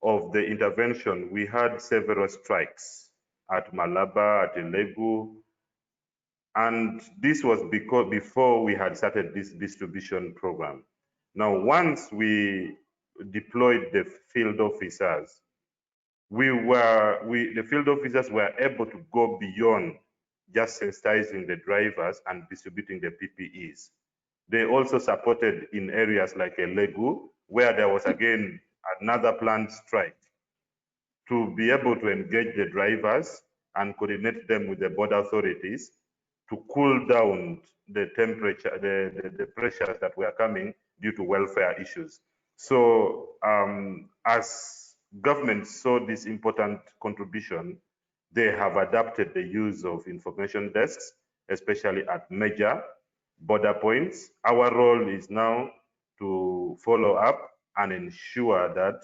S3: of the intervention, we had several strikes at Malaba, at Elegu, and this was before we had started this distribution program. Now, once we deployed the field officers, the field officers were able to go beyond just sensitizing the drivers and distributing the PPEs. They also supported in areas like Legu, where there was again another planned strike, to be able to engage the drivers and coordinate them with the border authorities to cool down the temperature, the pressures that were coming due to welfare issues. So as government saw this important contribution, they have adapted the use of information desks, especially at major border points. Our role is now to follow up and ensure that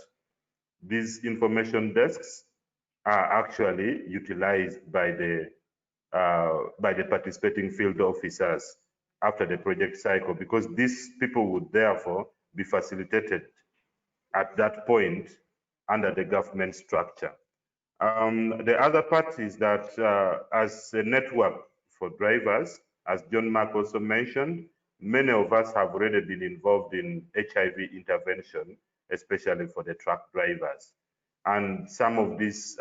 S3: these information desks are actually utilized by the participating field officers after the project cycle, because these people would therefore be facilitated at that point under the government structure. The other part is that as a network for drivers, as John Mark also mentioned, many of us have already been involved in HIV intervention, especially for the truck drivers. And some of these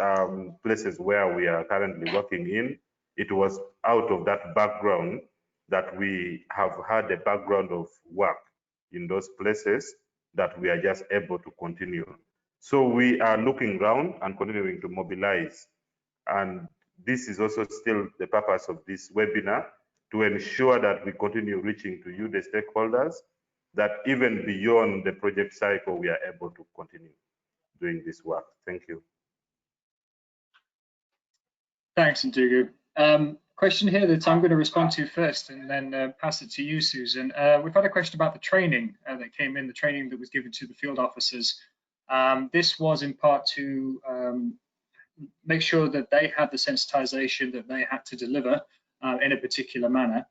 S3: places where we are currently working in, it was out of that background that we have had a background of work in those places that we are just able to continue. So we are looking around and continuing to mobilize. And this is also still the purpose of this webinar, to ensure that we continue reaching to you, the stakeholders, that even beyond the project cycle, we are able to continue doing this work. Thank you.
S1: Thanks, Ndugu. Question here that I'm going to respond to first and then pass it to you, Susan. We've had a question about the training that came in, the training that was given to the field officers. This was in part to make sure that they had the sensitization that they had to deliver in a particular manner,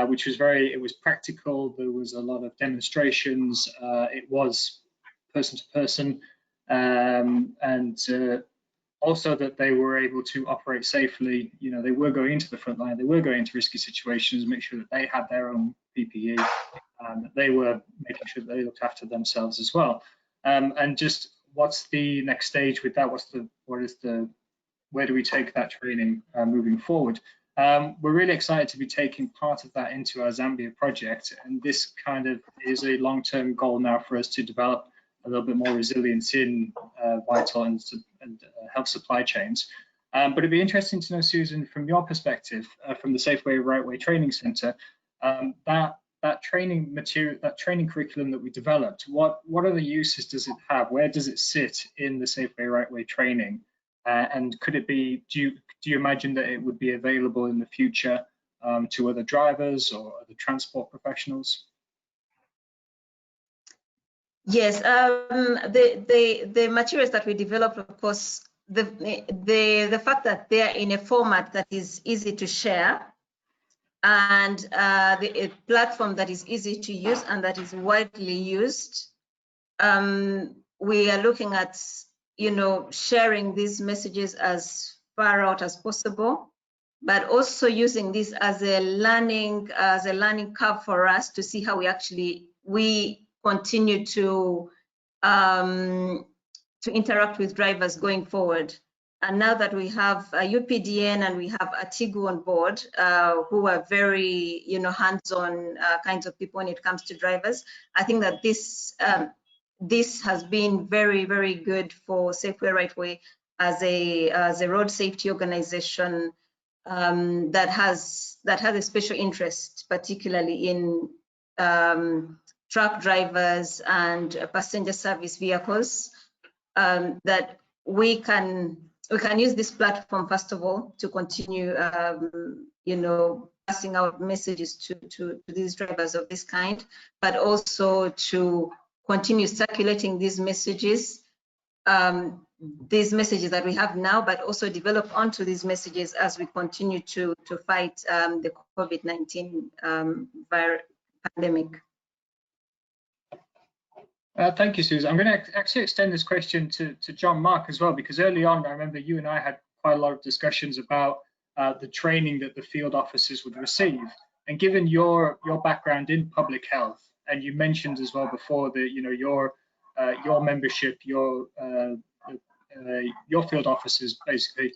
S1: which was it was practical. There was a lot of demonstrations. It was person to person, and also that they were able to operate safely. You know, they were going into the front line, they were going into risky situations, make sure that they had their own PPE, and that they were making sure that they looked after themselves as well. And just what's the next stage with that? Where do we take that training moving forward? We're really excited to be taking part of that into our Zambia project, and this kind of is a long-term goal now for us to develop a little bit more resilience in vital and health supply chains. But it'd be interesting to know, Susan, from your perspective, from the Safe Way, Right Way Training Centre, that training material, that training curriculum that we developed, what other uses does it have? Where does it sit in the Safe Way, Right Way training? And could it be, do you imagine that it would be available in the future to other drivers or other transport professionals?
S2: Yes, the materials that we developed, of course, the fact that they are in a format that is easy to share, and a platform that is easy to use and that is widely used. We are looking at, you know, sharing these messages as far out as possible, but also using this as a learning curve for us to see how we continue to interact with drivers going forward. And now that we have UPDN and we have Atigu on board, who are very, you know, hands-on kinds of people when it comes to drivers, I think that this has been very, very good for Safe Way, Right Way as a road safety organization that has a special interest, particularly in truck drivers and passenger service vehicles, that we can use this platform, first of all, to continue, you know, passing out messages to these drivers of this kind, but also to continue circulating these messages that we have now, but also develop onto these messages as we continue to fight the COVID-19 pandemic.
S1: Thank you, Susan. I'm going to actually extend this question to John Mark as well, because early on, I remember you and I had quite a lot of discussions about the training that the field officers would receive. And given your background in public health, and you mentioned as well before that, you know, your your membership, your field officers basically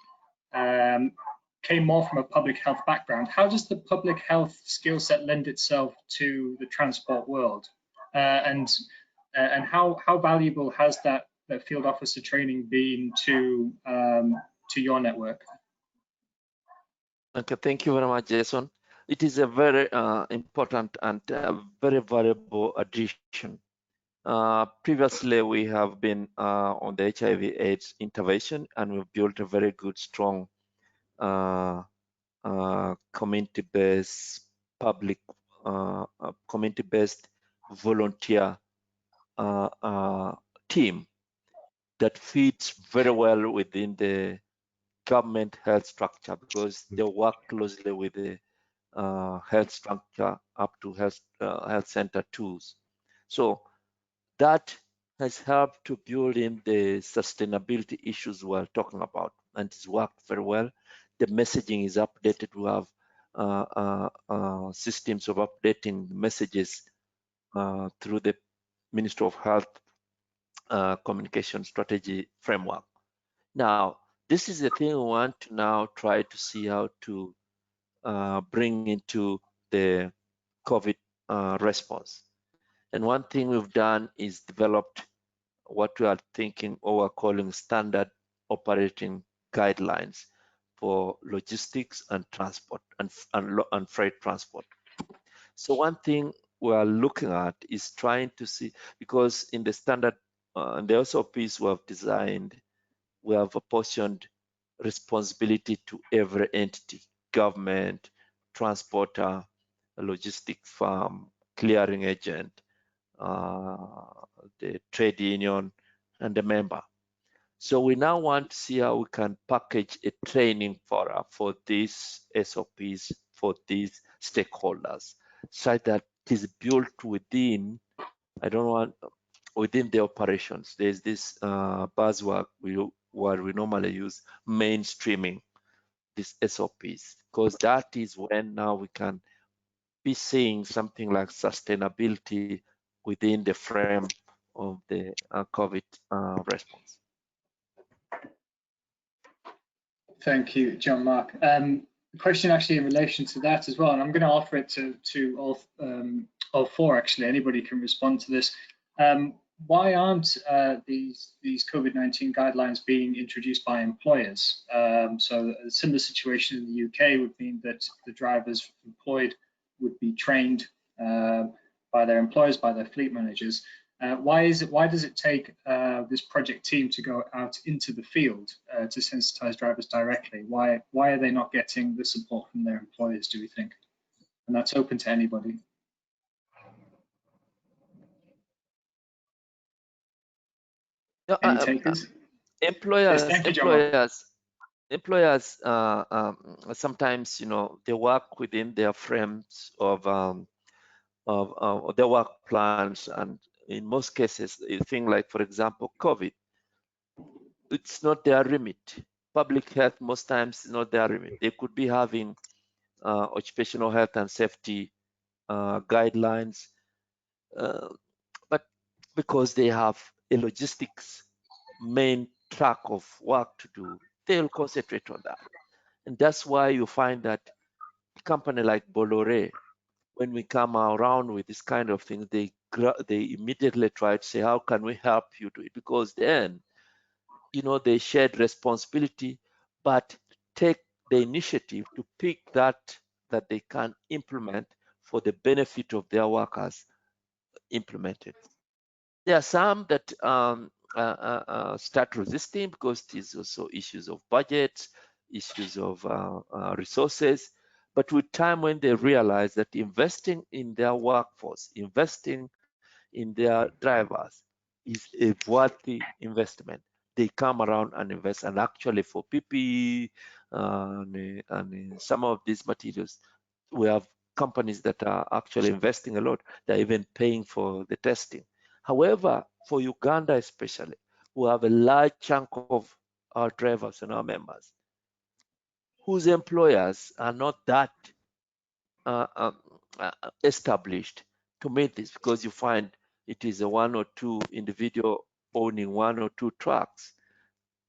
S1: came more from a public health background. How does the public health skill set lend itself to the transport world? And how valuable has that field officer training been to your network?
S4: Okay, thank you very much, Jason. It is a very important and very valuable addition. Previously, we have been on the HIV/AIDS intervention, and we've built a very good, strong community-based public, community-based volunteer team that fits very well within the government health structure, because they work closely with the health structure up to health center tools. So that has helped to build in the sustainability issues we're talking about, and it's worked very well. The messaging is updated. We have systems of updating messages through the Ministry of Health communication strategy framework. Now, this is the thing we want to now try to see how to bring into the COVID response. And one thing we've done is developed what we are thinking or we're calling standard operating guidelines for logistics and transport and freight transport. So one thing we are looking at is trying to see, because in the standard and the SOPs we have designed, we have apportioned responsibility to every entity: government, transporter, logistic firm, clearing agent, the trade union, and the member. So we now want to see how we can package a training for these SOPs, for these stakeholders, so that it is built within, within the operations. There's this buzzword where we normally use, mainstreaming these SOPs, because that is when now we can be seeing something like sustainability within the frame of the COVID response.
S1: Thank you, John Mark. Question actually in relation to that as well, and I'm going to offer it to all four actually. Anybody can respond to this. Why aren't these COVID-19 guidelines being introduced by employers? So a similar situation in the UK would mean that the drivers employed would be trained by their employers, by their fleet managers. Why does it take this project team to go out into the field to sensitize drivers directly? Why are they not getting the support from their employers, do we think? And that's open to anybody. Any takers?
S4: Employers,
S1: yes, thank you, John.
S4: employers sometimes, they work within their frames of their work plans, and in most cases, a thing like, for example, COVID, it's not their remit. Public health most times is not their remit. They could be having occupational health and safety guidelines, but because they have a logistics main track of work to do, they'll concentrate on that. And that's why you find that a company like Bolloré, when we come around with this kind of thing, they immediately try to say, how can we help you do it? Because then, they shared responsibility, but take the initiative to pick that they can implement for the benefit of their workers implemented. There are some that start resisting because there's also issues of budget, issues of resources. But with time, when they realize that investing in their workforce, investing in their drivers is a worthy investment, they come around and invest. And actually for PPE and some of these materials, we have companies that are actually investing a lot. They're even paying for the testing. However, for Uganda especially, we have a large chunk of our drivers and our members whose employers are not that established to meet this, because you find it is a one or two individual owning one or two trucks.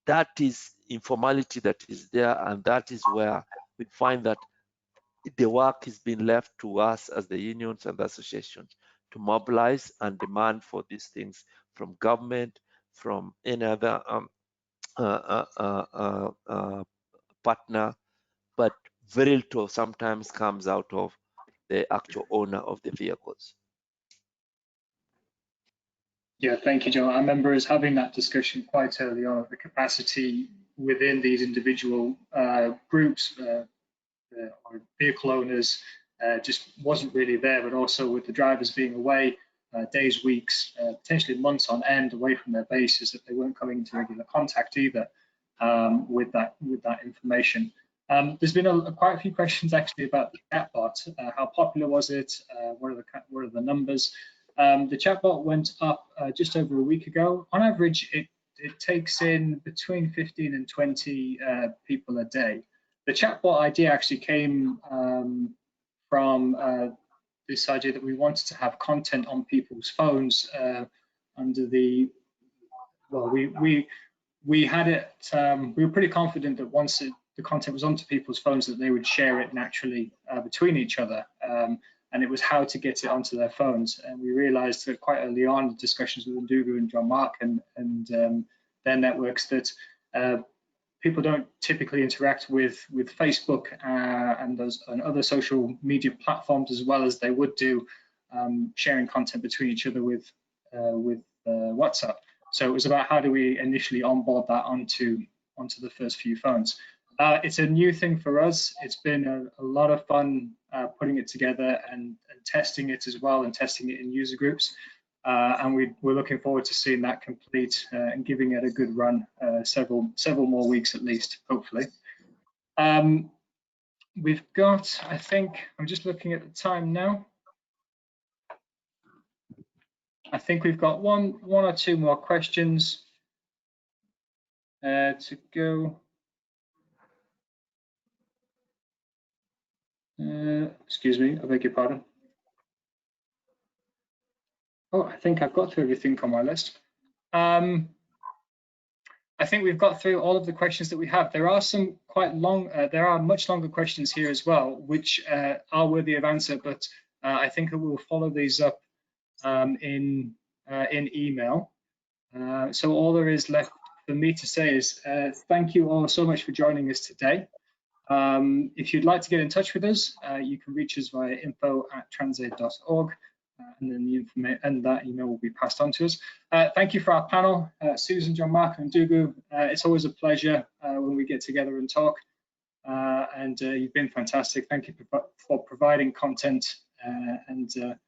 S4: That is informality that is there, and that is where we find that the work is being left to us as the unions and the associations to mobilize and demand for these things from government, from any other partner, but very little sometimes comes out of the actual owner of the vehicles.
S1: Yeah, thank you, Joe. I remember us having that discussion quite early on, the capacity within these individual groups or vehicle owners just wasn't really there, but also with the drivers being away days, weeks, potentially months on end away from their bases, that they weren't coming into regular contact either with that information. There's been quite a few questions actually about the chatbot. How popular was it? What are the numbers? The chatbot went up just over a week ago. On average, it takes in between 15 and 20 people a day. The chatbot idea actually came from this idea that we wanted to have content on people's phones under the, well, we had it, we were pretty confident that once the content was onto people's phones that they would share it naturally between each other. And it was how to get it onto their phones. And we realized that quite early on in discussions with Ndugu and John Mark and their networks that people don't typically interact with Facebook and other social media platforms as well as they would do sharing content between each other with WhatsApp. So it was about how do we initially onboard that onto the first few phones. It's a new thing for us. It's been a lot of fun putting it together and testing it as well, and testing it in user groups. And we're looking forward to seeing that complete and giving it a good run, several more weeks at least, hopefully. We've got, I think, I'm just looking at the time now. I think we've got one or two more questions to go. Excuse me, I beg your pardon. Oh, I think I've got through everything on my list. I think we've got through all of the questions that we have. There are some quite long, there are much longer questions here as well, which are worthy of answer, but I think I will follow these up in email. So all there is left for me to say is thank you all so much for joining us today. If you'd like to get in touch with us, you can reach us via info@transaid.org, and then that email will be passed on to us. Thank you for our panel, Susan, John Mark, and Ndugu. It's always a pleasure when we get together and talk, and you've been fantastic. Thank you for providing content and a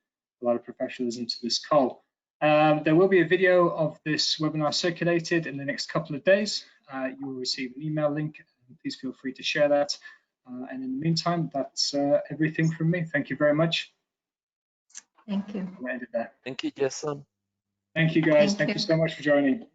S1: lot of professionalism to this call. There will be a video of this webinar circulated in the next couple of days. You will receive an email link. Please feel free to share that. And in the meantime, that's everything from me. Thank you very much.
S2: Thank you.
S1: We'll end it there.
S4: Thank you, Jason.
S1: Thank you, guys. Thank you so much for joining.